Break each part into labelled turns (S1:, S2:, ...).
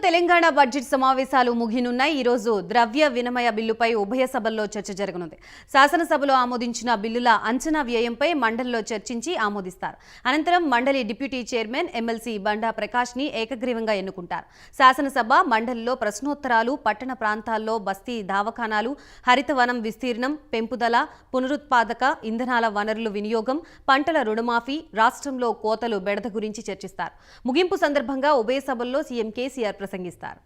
S1: Telangana budget సమావేశాలు ముగినున్నాయి. ఈ రోజు ద్రవ్య వినిమయ బిల్లుపై ఉభయ సభల్లో చర్చ జరగనుంది. శాసనసభలో ఆమోదించిన బిల్లుల అంచనా వ్యయంపై మండలిలో చర్చించి ఆమోదిస్తారు. అనంతరం మండలి డిప్యూటీ చైర్మన్ ఎమ్మెల్సీ బండా ప్రకాష్ ని ఏకగ్రీవంగా ఎన్నుకుంటారు. శాసనసభ మండలిలో ప్రశ్నోత్తరాలు, పట్టణ ప్రాంతాల్లో బస్తీ దవాఖానాలు, హరితవనం విస్తీర్ణం, పెంపుదల, పునరుత్పాదక ఇంధనాల వనరుల వినియోగం, పంటల రుణమాఫీ, రాష్ట్రంలో కోతలు బెడద గురించి చర్చిస్తారు. ముగింపు సందర్భంగా ఉభయ సభల్లో సీఎం కేసీఆర్ ప్రసంగిస్తారు.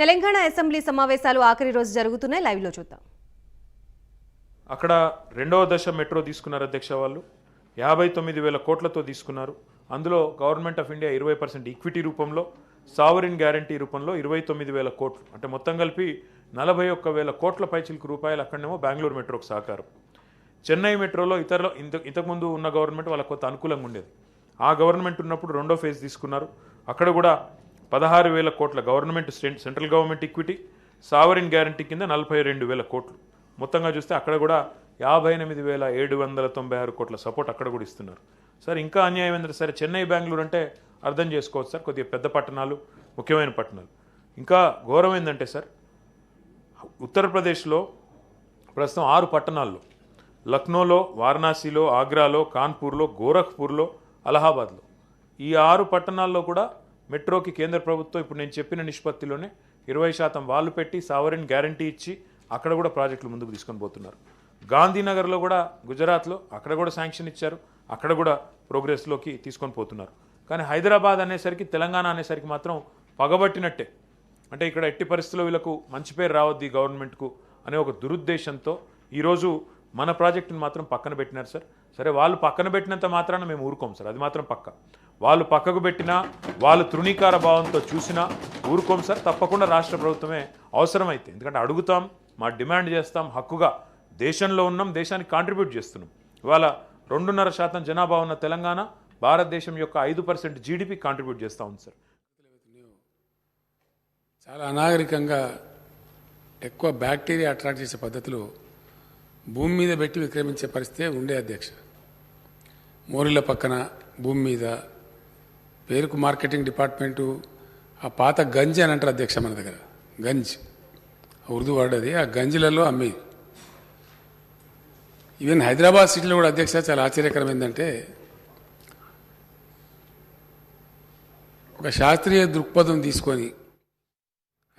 S1: తెలంగాణ అసెంబ్లీ సమావేశాలు ఆఖరి రోజు జరుగుతున్నాయి. లైవ్ లో చూద్దాం.
S2: అక్కడ రెండవ దశ మెట్రో తీసుకున్నారు అధ్యక్ష. వాళ్ళు 59,000 కోట్లతో తీసుకున్నారు. అందులో గవర్నమెంట్ ఆఫ్ ఇండియా 20% ఈక్విటీ రూపంలో, సావరిన్ గ్యారంటీ రూపంలో 29,000 కోట్లు, అంటే మొత్తం కలిపి 41,000 కోట్ల పైచిలకు రూపాయలు అక్కడనేమో బెంగళూరు మెట్రోకు సహకారం. చెన్నై మెట్రోలో ఇంతకుముందు ఉన్న గవర్నమెంట్ వాళ్ళకు కొంత అనుకూలంగా ఉండేది. ఆ గవర్నమెంట్ ఉన్నప్పుడు రెండో ఫేజ్ తీసుకున్నారు. అక్కడ కూడా 16,000 కోట్ల government central government equity, sovereign guarantee కింద 42,000 కోట్లు. మొత్తంగా చూస్తే అక్కడ కూడా 58,796 కోట్ల సపోర్ట్ అక్కడ కూడా ఇస్తున్నారు. సార్ ఇంకా అన్యాయం ఏంటంటే, సరే చెన్నై బెంగళూరు అంటే అర్థం చేసుకోవచ్చు సార్, కొద్దిగా పెద్ద పట్టణాలు, ముఖ్యమైన పట్టణాలు. ఇంకా ఘోరం ఏంటంటే సార్, ఉత్తరప్రదేశ్లో ప్రస్తుతం 6 పట్టణాల్లో, లక్నోలో, వారణాసిలో, ఆగ్రాలో, కాన్పూర్లో, గోరఖ్పూర్లో, అలహాబాద్లో, ఈ 6 పట్టణాల్లో కూడా మెట్రోకి కేంద్ర ప్రభుత్వం ఇప్పుడు నేను చెప్పిన నిష్పత్తిలోనే 20% వాళ్ళు పెట్టి సావరిన్ గ్యారంటీ ఇచ్చి అక్కడ కూడా ప్రాజెక్టులు ముందుకు తీసుకొని పోతున్నారు. గాంధీనగర్లో కూడా, గుజరాత్లో అక్కడ కూడా శాంక్షన్ ఇచ్చారు, అక్కడ కూడా ప్రోగ్రెస్లోకి తీసుకొని పోతున్నారు. కానీ హైదరాబాద్ అనేసరికి, తెలంగాణ అనేసరికి మాత్రం పగబట్టినట్టే. అంటే ఇక్కడ ఎట్టి పరిస్థితుల్లో వీళ్ళకు మంచి పేరు రావద్ది గవర్నమెంట్కు అనే ఒక దురుద్దేశంతో ఈరోజు మన ప్రాజెక్టును మాత్రం పక్కన పెట్టినారు సార్. సరే వాళ్ళు పక్కన పెట్టినంత మాత్రాన మేము ఊరుకోం సార్, అది మాత్రం పక్క. వాళ్ళు పక్కకు పెట్టినా, వాళ్ళు తృణీకార భావంతో చూసినా ఊరుకోం సార్. తప్పకుండా రాష్ట్ర ప్రభుత్వమే అవసరమైతే, ఎందుకంటే అడుగుతాం, మా డిమాండ్ చేస్తాం, హక్కుగా దేశంలో ఉన్నాం, దేశానికి కాంట్రిబ్యూట్ చేస్తున్నాం. ఇవాళ 2.5% జనాభా ఉన్న తెలంగాణ భారతదేశం యొక్క 5% జీడిపి కాంట్రిబ్యూట్ చేస్తూ ఉంది సార్.
S3: చాలా అనాగరికంగా ఎక్కువ బ్యాక్టీరియా అట్రాక్ట్ చేసే పద్ధతులు భూమి మీద పెట్టి విక్రమించే పరిస్థితి ఉండే అధ్యక్ష. మోరిల పక్కన భూమి మీద పేరుకు మార్కెటింగ్ డిపార్ట్మెంటు, ఆ పాత గంజి అని అంటారు అధ్యక్ష మన దగ్గర, గంజ్ ఉర్దూ వర్డ్ అది, ఆ గంజిలలో అమ్మేది. ఈవెన్ హైదరాబాద్ సిటీలో కూడా అధ్యక్ష చాలా ఆశ్చర్యకరం ఏంటంటే, ఒక శాస్త్రీయ దృక్పథం తీసుకొని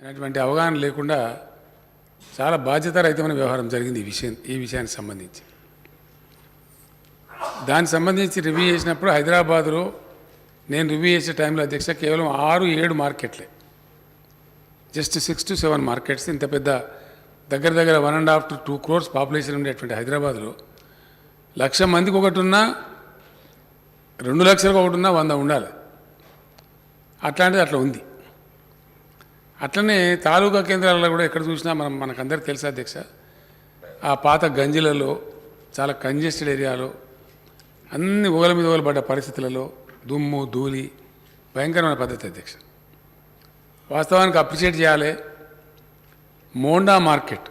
S3: అనేటువంటి అవగాహన లేకుండా చాలా బాధ్యతారహితమైన వ్యవహారం జరిగింది ఈ విషయానికి సంబంధించి. దానికి సంబంధించి రివ్యూ చేసినప్పుడు హైదరాబాద్లో నేను రివ్యూ చేసే టైంలో అధ్యక్ష కేవలం 6-7 మార్కెట్లే, జస్ట్ 6 to 7 మార్కెట్స్. ఇంత పెద్ద దగ్గర 1.5 to 2 crores పాపులేషన్ ఉండేటువంటి హైదరాబాద్లో 1,00,000 మందికి ఒకటి ఉన్నా, 2 లక్షలకు ఒకటి ఉన్నా 100 ఉండాలి. అట్లాంటిది అట్లా ఉంది. అట్లనే తాలూకా కేంద్రాలలో కూడా ఎక్కడ చూసినా మనకందరికి తెలుసు అధ్యక్ష, ఆ పాత గంజిలలో చాలా కంజెస్టెడ్ ఏరియాలో అన్ని ఊగల మీద ఊగలు పడ్డ పరిస్థితులలో దుమ్ము ధూళి భయంకరమైన పద్ధతి అధ్యక్ష. వాస్తవానికి అప్రిషియేట్ చేయాలి. మోండా మార్కెట్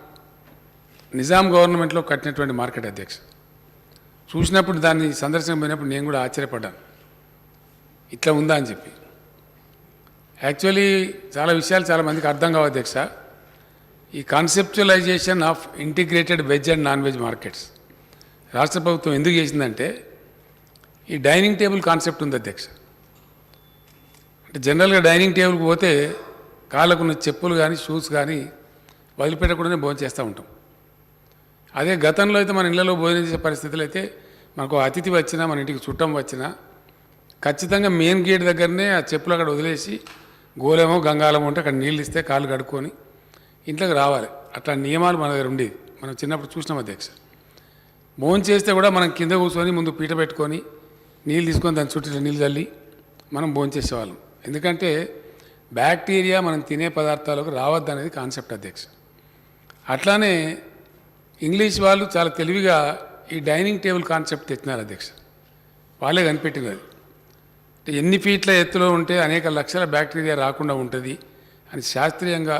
S3: నిజాం గవర్నమెంట్లో కట్టినటువంటి మార్కెట్ అధ్యక్ష. చూసినప్పుడు దాన్ని సందర్శన పోయినప్పుడు నేను కూడా ఆశ్చర్యపడ్డాను, ఇట్లా ఉందా అని చెప్పి. యాక్చువల్లీ చాలా విషయాలు చాలా మందికి అర్థం కావు అధ్యక్ష. ఈ conceptualisation of integrated veg and non veg markets రాష్ట్ర ప్రభుత్వం ఎందుకు చేసిందంటే, ఈ డైనింగ్ టేబుల్ కాన్సెప్ట్ ఉంది అధ్యక్ష. అంటే జనరల్గా డైనింగ్ టేబుల్కి పోతే కాళ్ళకున్న చెప్పులు కానీ షూస్ కానీ వదిలిపెట్టకుండానే భోజనం చేస్తూ ఉంటాం. అదే గతంలో అయితే మన ఇళ్లలో భోజనం చేసే పరిస్థితులు అయితే మనకు అతిథి వచ్చినా మన ఇంటికి చుట్టం వచ్చినా ఖచ్చితంగా మెయిన్ గేట్ దగ్గరనే ఆ చెప్పులు అక్కడ వదిలేసి గోలేమో గంగాలమో ఉంటే అక్కడ నీళ్ళు ఇస్తే కాళ్ళు కడుక్కొని ఇంట్లోకి రావాలి. అట్లా నియమాలు మన దగ్గర ఉండేది. మనం చిన్నప్పుడు చూసినాం అధ్యక్ష. భోజనం చేస్తే కూడా మనం కింద కూర్చొని ముందు పీట పెట్టుకొని నీళ్ళు తీసుకొని దాని చుట్టూ నీళ్ళు చల్లి మనం భోజనం చేసేవాళ్ళం. ఎందుకంటే బ్యాక్టీరియా మనం తినే పదార్థాలకు రావద్దు అనేది కాన్సెప్ట్ అధ్యక్ష. అట్లానే ఇంగ్లీష్ వాళ్ళు చాలా తెలివిగా ఈ డైనింగ్ టేబుల్ కాన్సెప్ట్ తెచ్చినారు అధ్యక్ష. వాళ్ళే కనిపెట్టినది. ఎన్ని ఫీట్ల ఎత్తులో ఉంటే అనేక లక్షల బ్యాక్టీరియా రాకుండా ఉంటుంది అని శాస్త్రీయంగా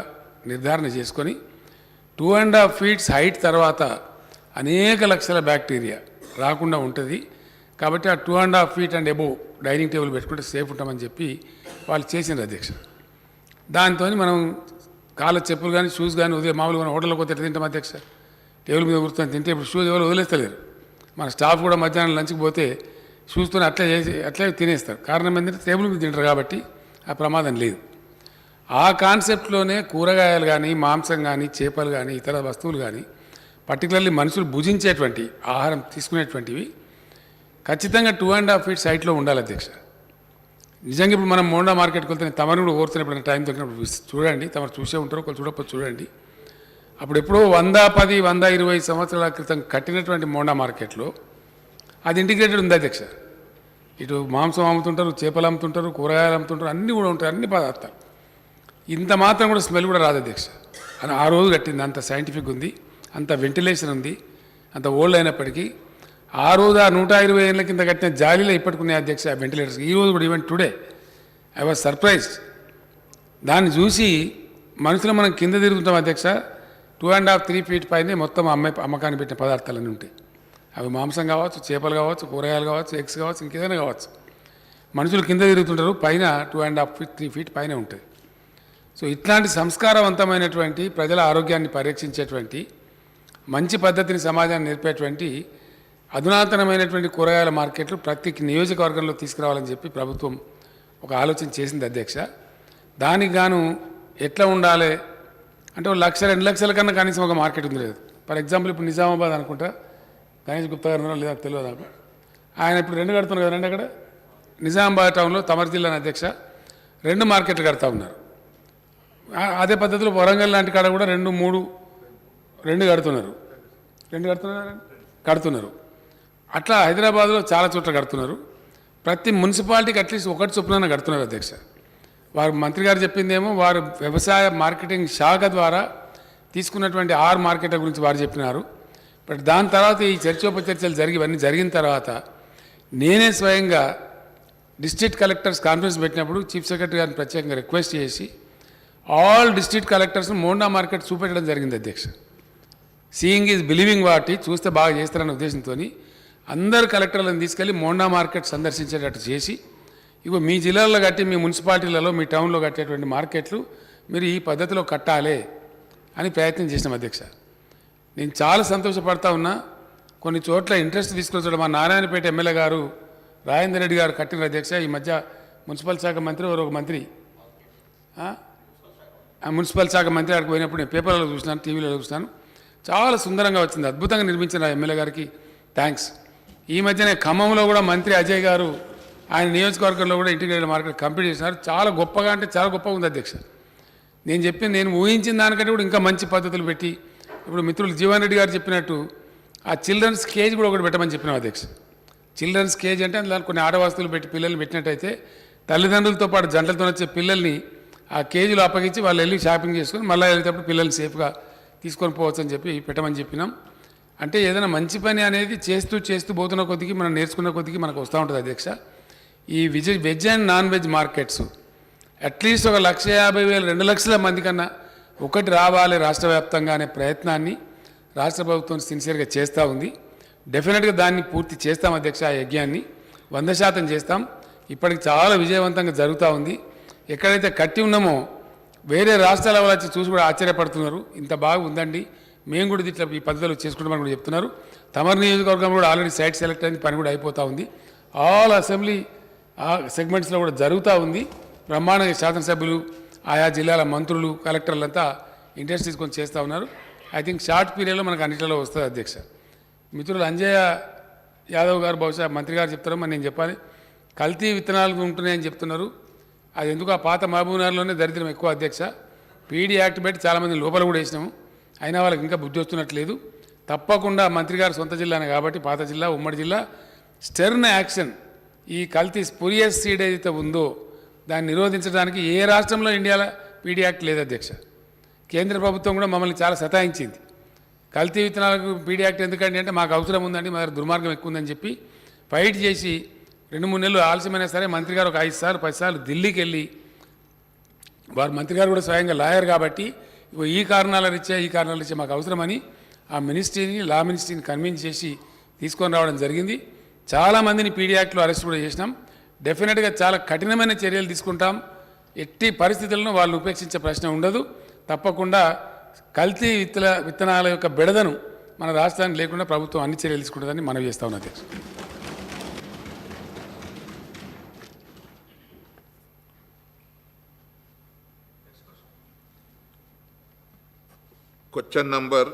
S3: నిర్ధారణ చేసుకొని 2.5 feet హైట్ తర్వాత అనేక లక్షల బ్యాక్టీరియా రాకుండా ఉంటుంది. కాబట్టి ఆ 2.5 feet and above dining table పెట్టుకుంటే సేఫ్ ఉంటామని చెప్పి వాళ్ళు చేసినారు అధ్యక్ష. దాంతో మనం కాళ్ళ చెప్పులు కానీ షూస్ కానీ మామూలుగా మనం హోటల్కి పోతే తింటాం అధ్యక్ష. టేబుల్ మీద కూర్చొని తింటే ఇప్పుడు షూస్ ఎవరు వదిలేస్తలేరు. మన స్టాఫ్ కూడా మధ్యాహ్నం లంచ్కి పోతే షూస్తో అట్లే తినేస్తారు. కారణం ఏంటంటే టేబుల్ మీద తింటారు కాబట్టి ఆ ప్రమాదం లేదు. ఆ కాన్సెప్ట్లోనే కూరగాయలు కానీ మాంసం కానీ చేపలు కానీ ఇతర వస్తువులు కానీ పర్టికులర్లీ మనుషులు భుజించేటువంటి ఆహారం తీసుకునేటువంటివి ఖచ్చితంగా 2.5 feet హైట్లో ఉండాలి అధ్యక్ష. నిజంగా ఇప్పుడు మనం మోండా మార్కెట్కి వెళ్తే తమరు కూడా ఓరుతున్నప్పుడు టైం దొరికినప్పుడు చూడండి. తమరు చూసే ఉంటారు, ఒకళ్ళు చూడకపోతే చూడండి. అప్పుడు ఎప్పుడో 110, 120 సంవత్సరాల క్రితం కట్టినటువంటి మోండా మార్కెట్లో అది ఇంటిగ్రేటెడ్ ఉంది అధ్యక్ష. ఇటు మాంసం అమ్ముతుంటారు, చేపలు అమ్ముతుంటారు, కూరగాయలు అమ్ముతుంటారు, అన్నీ కూడా ఉంటాయి, అన్ని పదార్థాలు. ఇంత మాత్రం కూడా స్మెల్ కూడా రాదు అధ్యక్ష. అని ఆ రోజు కట్టింది. అంత సైంటిఫిక్ ఉంది, అంత వెంటిలేషన్ ఉంది, అంత ఓల్డ్ అయినప్పటికీ ఆ రోజు ఆ 120 ఏళ్ళ కింద కట్టిన జాలీలో ఇప్పటికున్నాయి అధ్యక్ష ఆ వెంటిలేటర్స్. ఈ రోజు కూడా even today I was surprised. దాన్ని చూసి మనుషులు మనం కింద తిరుగుతాం అధ్యక్ష. 2.5, 3 feet పైనే మొత్తం అమ్మకాన్ని పెట్టిన పదార్థాలన్నీ ఉంటాయి. అవి మాంసం కావచ్చు, చేపలు కావచ్చు, కూరగాయలు కావచ్చు, ఎగ్స్ కావచ్చు, ఇంకేదైనా కావచ్చు. మనుషులు కింద తిరుగుతుంటారు, పైన 2.5 feet 3 feet పైన ఉంటుంది. సో ఇట్లాంటి సంస్కారవంతమైనటువంటి ప్రజల ఆరోగ్యాన్ని పరీక్షించేటువంటి మంచి పద్ధతిని సమాజాన్ని నేర్పేటువంటి అధునాతనమైనటువంటి కూరగాయల మార్కెట్లు ప్రతి నియోజకవర్గంలో తీసుకురావాలని చెప్పి ప్రభుత్వం ఒక ఆలోచన చేసింది అధ్యక్ష. దానికి గాను ఎట్లా ఉండాలి అంటే 1 లక్ష 2 లక్షల కన్నా కనీసం ఒక మార్కెట్ ఉంది లేదు. ఫర్ ఎగ్జాంపుల్ ఇప్పుడు నిజామాబాద్ అనుకుంటా, గణేష్ గుప్తా గారు లేదా తెలియదు నాకు. ఆయన ఇప్పుడు 2 కడుతున్నారు కదండి. అక్కడ నిజామాబాద్ టౌన్లో తమర్ జిల్లా అధ్యక్ష 2 మార్కెట్లు కడతా ఉన్నారు. అదే పద్ధతిలో వరంగల్ లాంటి కాడ కూడా 2, 3 కడుతున్నారు. అట్లా హైదరాబాద్లో చాలా చోట్ల కడుతున్నారు. ప్రతి మున్సిపాలిటీకి అట్లీస్ట్ 1 చొప్పున కడుతున్నారు అధ్యక్ష. వారు మంత్రి గారు చెప్పిందేమో వారు వ్యవసాయ మార్కెటింగ్ శాఖ ద్వారా తీసుకున్నటువంటి 6 మార్కెట్ల గురించి వారు చెప్పినారు. బట్ దాని తర్వాత ఈ చర్చోపచర్చలు ఇవన్నీ జరిగిన తర్వాత నేనే స్వయంగా డిస్ట్రిక్ట్ కలెక్టర్స్ కాన్ఫరెన్స్ పెట్టినప్పుడు చీఫ్ సెక్రటరీ గారిని ప్రత్యేకంగా రిక్వెస్ట్ చేసి ఆల్ డిస్ట్రిక్ట్ కలెక్టర్స్ను మోండా మార్కెట్ చూపెట్టడం జరిగింది అధ్యక్ష. సీయింగ్ ఈజ్ బిలీవింగ్ వాటి చూస్తే బాగా చేస్తారన్న ఉద్దేశంతో అందరు కలెక్టర్లను తీసుకెళ్ళి మోండా మార్కెట్ సందర్శించేటట్టు చేసి ఇగో మీ జిల్లాలో కట్టి మీ మున్సిపాలిటీలలో మీ టౌన్లో కట్టేటువంటి మార్కెట్లు మీరు ఈ పద్ధతిలో కట్టాలి అని ప్రయత్నం చేసినాం అధ్యక్ష. నేను చాలా సంతోషపడతా ఉన్నా. కొన్ని చోట్ల ఇంట్రెస్ట్ తీసుకొచ్చాడు మా నారాయణపేట ఎమ్మెల్యే గారు రాజేందర్ రెడ్డి గారు కట్టిన అధ్యక్ష. ఈ మధ్య మున్సిపల్ శాఖ మంత్రి ఒక మంత్రి మున్సిపల్ శాఖ మంత్రి అక్కడికి పోయినప్పుడు నేను పేపర్లో చూసినాను, టీవీలో చూసినాను. చాలా సుందరంగా వచ్చింది, అద్భుతంగా నిర్మించిన ఎమ్మెల్యే గారికి థ్యాంక్స్. ఈ మధ్యనే ఖమ్మంలో కూడా మంత్రి అజయ్ గారు ఆయన నియోజకవర్గంలో కూడా ఇంటిగ్రేటెడ్ మార్కెట్ కంప్లీట్ చేసినారు. చాలా గొప్పగా అంటే చాలా గొప్పగా ఉంది అధ్యక్ష. నేను ఊహించిన దానికంటే కూడా ఇంకా మంచి పద్ధతులు పెట్టి ఇప్పుడు మిత్రులు జీవన్ రెడ్డి గారు చెప్పినట్టు ఆ చిల్డ్రన్స్ కేజ్ కూడా ఒకటి పెట్టమని చెప్పినాం అధ్యక్ష. చిల్డ్రన్స్ కేజ్ అంటే అందులో కొన్ని ఆట వస్తువులు పెట్టి పిల్లల్ని పెట్టినట్టయితే తల్లిదండ్రులతో పాటు జంటలతో వచ్చే పిల్లల్ని ఆ కేజీలు అప్పగించి వాళ్ళు వెళ్ళి షాపింగ్ చేసుకొని మళ్ళీ వెళ్ళేటప్పుడు పిల్లల్ని సేఫ్గా తీసుకొని పోవచ్చు అని చెప్పి పెట్టమని చెప్పినాం. అంటే ఏదైనా మంచి పని అనేది చేస్తూ పోతున్న కొద్దికి మనం నేర్చుకున్న కొద్దికి మనకు వస్తూ ఉంటుంది అధ్యక్ష. ఈ veg and non veg markets at least ఒక 1,50,000 2 లక్షల మంది కన్నా ఒకటి రావాలి రాష్ట్ర వ్యాప్తంగా అనే ప్రయత్నాన్ని రాష్ట్ర ప్రభుత్వం సిన్సియర్గా చేస్తూ ఉంది. డెఫినెట్గా దాన్ని పూర్తి చేస్తాం అధ్యక్ష. ఆ యజ్ఞాన్ని 100% చేస్తాం. ఇప్పటికి చాలా విజయవంతంగా జరుగుతూ ఉంది. ఎక్కడైతే కట్టి ఉన్నామో వేరే రాష్ట్రాల వాళ్ళు వచ్చి చూసి కూడా ఆశ్చర్యపడుతున్నారు, ఇంత బాగా ఉందండి, మేము కూడా ఇట్లా ఈ పద్ధతిలో చేసుకుంటామని కూడా చెప్తున్నారు. తమరు నియోజకవర్గం కూడా ఆల్రెడీ సైట్ సెలెక్ట్ అయింది, పని కూడా అయిపోతూ ఉంది. ఆల్ అసెంబ్లీ సెగ్మెంట్స్లో కూడా జరుగుతూ ఉంది. బ్రహ్మాండంగా శాసనసభ్యులు, ఆయా జిల్లాల మంత్రులు, కలెక్టర్లంతా ఇంట్రెస్ట్ తీసుకొని చేస్తూ ఉన్నారు. ఐ థింక్ షార్ట్ పీరియడ్లో మనకు అన్నింటిలో వస్తుంది అధ్యక్ష. మిత్రులు అంజయ్య యాదవ్ గారు బహుశా మంత్రి గారు చెప్తారో మరి నేను చెప్పాలి, కల్తీ విత్తనాలు ఉంటున్నాయని చెప్తున్నారు. అది ఎందుకు ఆ పాత మహబూబ్నగర్లోనే దరిద్రం ఎక్కువ అధ్యక్ష. పీడీ యాక్ట్ పెట్టి చాలామంది లోపల కూడా వేసినాము, అయినా వాళ్ళకి ఇంకా బుద్ధి వస్తున్నట్లేదు. తప్పకుండా మంత్రి గారు సొంత జిల్లానే కాబట్టి పాత జిల్లా, ఉమ్మడి జిల్లా, స్టెర్న్ యాక్షన్ ఈ కల్తీ స్పురియస్ సీడ్ ఏదైతే ఉందో దాన్ని నిరోధించడానికి ఏ రాష్ట్రంలో ఇండియాలో పీడీ యాక్ట్ లేదు అధ్యక్ష. కేంద్ర ప్రభుత్వం కూడా మమ్మల్ని చాలా సతాయించింది. కల్తీ విత్తనాలకు పీడీ యాక్ట్ ఎందుకండి అంటే మాకు అవసరం ఉందండి, మా దగ్గర దుర్మార్గం ఎక్కువ ఉందని చెప్పి ఫైట్ చేసి 2-3 నెలలు ఆలస్యమైనా సరే మంత్రి గారు ఒక 5 సార్లు 10 సార్లు ఢిల్లీకి వెళ్ళి, వారు మంత్రి గారు కూడా స్వయంగా లాయర్ కాబట్టి ఈ కారణాల రీత్యా మాకు అవసరమని ఆ మినిస్ట్రీని, లా మినిస్ట్రీని కన్విన్స్ చేసి తీసుకొని రావడం జరిగింది. చాలామందిని పీడీ యాక్ట్లో అరెస్ట్ కూడా చేసినాం. డెఫినెట్గా చాలా కఠినమైన చర్యలు తీసుకుంటాం. ఎట్టి పరిస్థితులను వాళ్ళు ఉపేక్షించే ప్రశ్న ఉండదు. తప్పకుండా కల్తీ విత్తనాల యొక్క బెడదను మన రాష్ట్రానికి లేకుండా ప్రభుత్వం అన్ని చర్యలు తీసుకుంటుందని మనవి చేస్తా ఉన్నది.
S4: Question number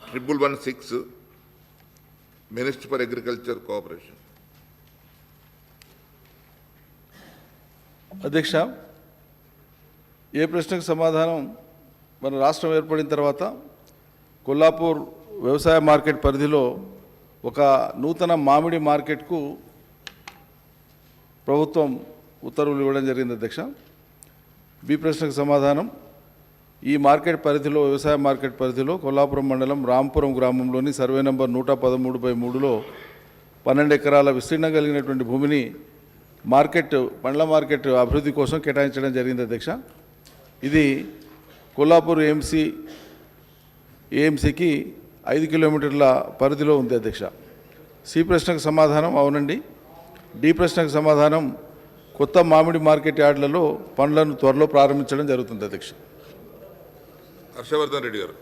S4: 1116, Minister for Agriculture Cooperation.
S5: అధ్యక్ష, ఏ ప్రశ్నకు సమాధానం మన రాష్ట్రం ఏర్పడిన తర్వాత కొల్లాపూర్ వ్యవసాయ మార్కెట్ పరిధిలో ఒక నూతన మామిడి మార్కెట్కు ప్రభుత్వం ఉత్తర్వులు ఇవ్వడం జరిగింది అధ్యక్ష. బి ప్రశ్నకు సమాధానం, ఈ మార్కెట్ పరిధిలో, వ్యవసాయ మార్కెట్ పరిధిలో కొల్లాపురం మండలం రాంపురం గ్రామంలోని సర్వే నంబర్ 113/3లో 12 ఎకరాల విస్తీర్ణం కలిగినటువంటి భూమిని పండ్ల మార్కెట్ అభివృద్ధి కోసం కేటాయించడం జరిగింది అధ్యక్ష. ఇది కొల్లాపూర్ ఏఎంసీకి 5 కిలోమీటర్ల పరిధిలో ఉంది అధ్యక్ష. సి ప్రశ్నకు సమాధానం అవునండి. డి ప్రశ్నకు సమాధానం, కొత్త మామిడి మార్కెట్ యార్డులలో పండ్లను త్వరలో ప్రారంభించడం జరుగుతుంది అధ్యక్ష.
S4: హర్షవర్ధన్ రెడ్డి గారు.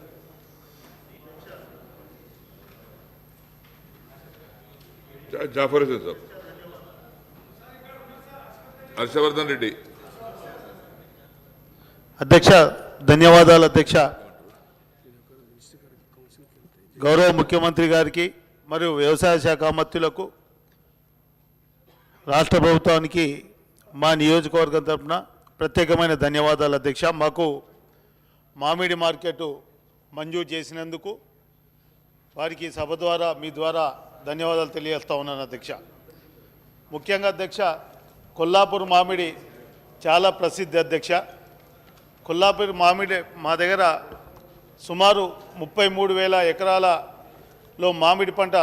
S4: జాఫర్ హుసేన్ సార్. హర్షవర్ధన్ రెడ్డి.
S6: అధ్యక్ష ధన్యవాదాలు అధ్యక్ష. గౌరవ ముఖ్యమంత్రి గారికి మరియు వ్యవసాయ శాఖ మంత్రులకు, రాష్ట్ర ప్రభుత్వానికి మా నియోజకవర్గం తరఫున ప్రత్యేకమైన ధన్యవాదాలు అధ్యక్ష. మాకు మామిడి మార్కెట్ మంజూరు చేసినందుకు వారికి సభ ద్వారా, మీ ద్వారా ధన్యవాదాలు తెలియజేస్తా ఉన్నాను అధ్యక్ష. ముఖ్యంగా అధ్యక్ష, కొల్లాపూర్ మామిడి చాలా ప్రసిద్ధి అధ్యక్ష. కొల్లాపూర్ మామిడి మా దగ్గర సుమారు 33,000 ఎకరాలలో మామిడి పంట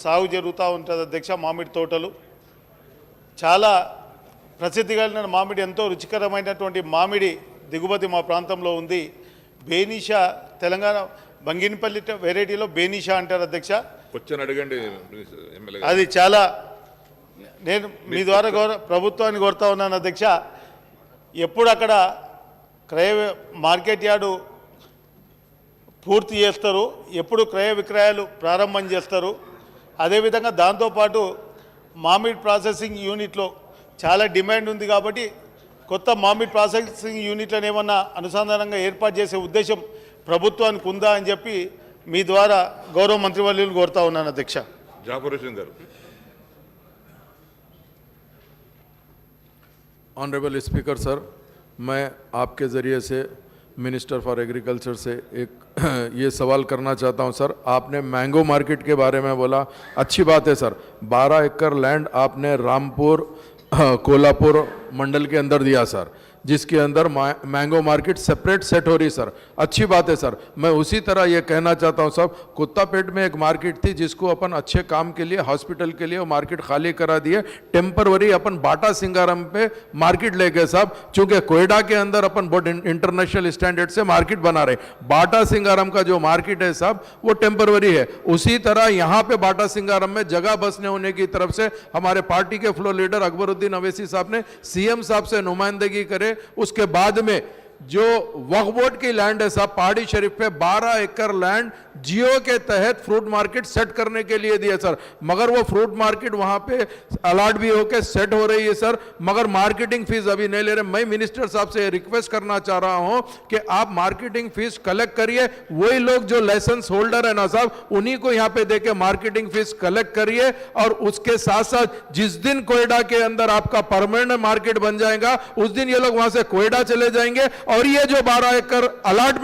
S6: సాగు జరుగుతూ ఉంటుంది అధ్యక్ష. మామిడి తోటలు చాలా ప్రసిద్ధి కలిగిన మామిడి, ఎంతో రుచికరమైనటువంటి మామిడి దిగుమతి మా ప్రాంతంలో ఉంది. బేనిషా, తెలంగాణ బంగినపల్లి వెరైటీలో బేనిషా అంటారు అధ్యక్ష.
S4: క్వశ్చన్ అడగండి.
S6: అది చాలా, నేను మీ ద్వారా ప్రభుత్వాన్ని కోరుతా ఉన్నాను అధ్యక్ష, ఎప్పుడు అక్కడ క్రయ మార్కెట్ యార్డు పూర్తి చేస్తారు, ఎప్పుడు క్రయ విక్రయాలు ప్రారంభం చేస్తారు, అదేవిధంగా దాంతోపాటు మామిడి ప్రాసెసింగ్ యూనిట్లో చాలా డిమాండ్ ఉంది కాబట్టి కొత్త మామిడి ప్రాసెసింగ్ యూనిట్లను ఏమన్నా అనుసంధానంగా ఏర్పాటు చేసే ఉద్దేశం ప్రభుత్వానికి ఉందా అని చెప్పి మీ ద్వారా గౌరవ మంత్రివర్యులు కోరుతా ఉన్నాను అధ్యక్ష.
S4: జాఫర్ హుసేన్ గారు.
S7: ऑनरेबल स्पीकर सर, मैं आपके ज़रिए से मिनिस्टर फॉर एग्रीकल्चर से एक ये सवाल करना चाहता हूं सर. आपने मैंगो मार्केट के बारे में बोला, अच्छी बात है सर. 12 एकड़ लैंड आपने रामपुर कोल्हापुर मंडल के अंदर दिया सर, जिसके अंदर मैंगो मार्केट सेपरेट सेट हो रही सर। अच्छी बात है सर। मैं उसी तरह ये कहना चाहता हूँ साहब, कुत्तापेट में एक मार्केट थी जिसको अपन अच्छे काम के लिए, हॉस्पिटल के लिए वो मार्केट खाली करा दिए, टेम्परवरी अपन बाटा सिंगारम पे मार्केट ले गए साहब। चूंकि कोयडा के अंदर अपन बहुत इंटरनेशनल स्टैंडर्ड से मार्केट बना रहे, बाटा सिंगारम का जो मार्केट है साहब वो टेम्परवरी है। उसी तरह यहाँ पे बाटा सिंगारम में जगह बसने होने की तरफ से हमारे पार्टी के फ्लोर लीडर अकबरुद्दीन अवैसी साहब ने सीएम साहब से नुमाइंदगी करे। उसके बाद में जो वक्फ बोर्ड की लैंड है साहब, पहाड़ी शरीफ पे 12 एकड़ लैंड जियो के तहत फ्रूट मार्केट सेट करने के लिए दिया सर। मगर वो फ्रूट मार्केट वहां पे अलॉट भी होके सेट हो रही है सर, मगर मार्केटिंग फीस अभी नहीं ले रहे। मैं मिनिस्टर साहब से रिक्वेस्ट करना चाह रहा हूं कि आप मार्केटिंग फीस कलेक्ट करिए, वही लोग जो लाइसेंस होल्डर है ना साहब, उन्हीं को यहां पे देके मार्केटिंग फीस कलेक्ट करिए। और उसके साथ साथ जिस दिन कोयडा के अंदर आपका परमानेंट मार्केट बन जाएगा, उस दिन ये लोग वहां से कोयडा चले जाएंगे और ये जो 12 एकड़ अलॉटमेंट